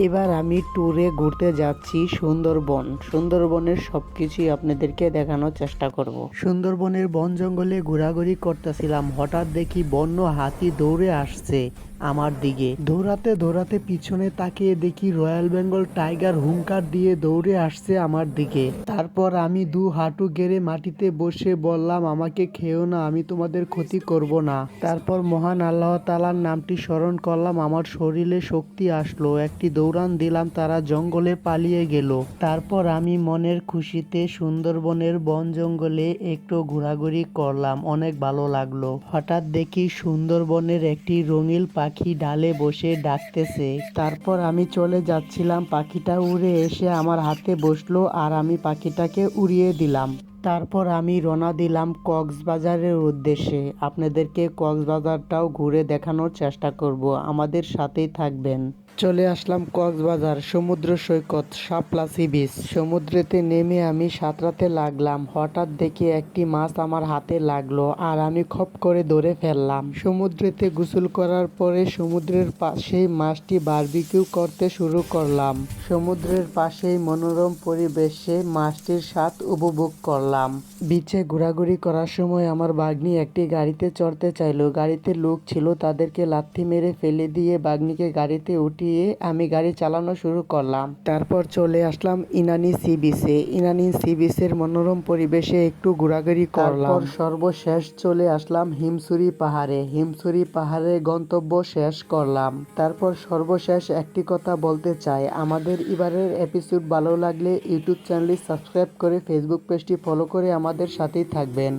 এবার আমি ট্যুরে ঘুরতে যাচ্ছি সুন্দরবন। সুন্দরবনের সবকিছুই আপনাদেরকে দেখানোর চেষ্টা করব। সুন্দরবনের বন জঙ্গলে ঘোরাঘুরি করতেছিলাম, হঠাৎ দেখি বন্য হাতি দৌড়ে আসছে আমার দিকে। দৌড়াতে দৌড়াতে পিছনে তাকিয়ে দেখি রয়্যাল বেঙ্গল টাইগার হুঙ্কার দিয়ে দৌড়ে আসছে আমার দিকে। তারপর আমি দু হাঁটু গেড়ে মাটিতে বসে বললাম, আমাকে খেও না, আমি তোমাদের ক্ষতি করব না। তারপর মহান আল্লাহ তাআলার নামটি স্মরণ করলাম, আমার শরীরে শক্তি আসলো, একটি দৌড়ান দিলাম, তারা জঙ্গলে পালিয়ে গেল। তারপর আমি মনের খুশিতে সুন্দরবনের বন জঙ্গলে একটু ঘোরাঘুরি করলাম, অনেক ভালো লাগলো। হঠাৎ দেখি সুন্দরবনের একটি রঙিন পাখি ডালে বসে ডাকতেছে। তারপর আমি চলে যাচ্ছিলাম, পাখিটা উড়ে এসে আমার হাতে বসলো আর আমি পাখিটাকে উড়িয়ে দিলাম। তারপর আমি রওনা দিলাম কক্সবাজারের উদ্দেশ্যে। আপনাদেরকে কক্সবাজারটাও ঘুরে দেখানোর চেষ্টা করব, আমাদের সাথেই থাকবেন। চলে আসলাম কক্সবাজার সমুদ্র সৈকত, শাপলা সি বিচ। সমুদ্রেতে নেমে আমি সাঁতরাতে লাগলাম। হঠাৎ দেখি একটি মাছ আমার হাতে লাগলো আর আমি খপ করে ধরে ফেললাম। সমুদ্রেতে গোসল করার পরে সমুদ্রের পাশেই মাছটি বারবিকিউ করতে শুরু করলাম। সমুদ্রের পাশেই মনোরম পরিবেশে মাছটির স্বাদ উপভোগ করলাম। বিচে ঘোরাঘুরি করার সময় আমার ভাগ্নি একটি গাড়িতে চড়তে চাইলো। গাড়িতে লোক ছিল, তাদেরকে লাথি মেরে ফেলে দিয়ে ভাগ্নিকে গাড়িতে উঠিয়ে আমি গাড়ি চালানো শুরু করলাম। তারপর চলে আসলাম ইনানি সি বিচে। ইনানি সি বিচের মনোরম পরিবেশে একটু ঘোরাঘুরি করলাম। তারপর সর্বশেষ চলে আসলাম হিমছড়ি পাহাড়ে। হিমছড়ি পাহাড়ে গন্তব্য শেষ করলাম। তারপর সর্বশেষ একটি কথা বলতে চাই, আমাদের এবারের এপিসোড ভালো লাগলে ইউটিউব চ্যানেলটি সাবস্ক্রাইব করে ফেসবুক পেজটি ফলো করে আমাদের সাথেই থাকবেন।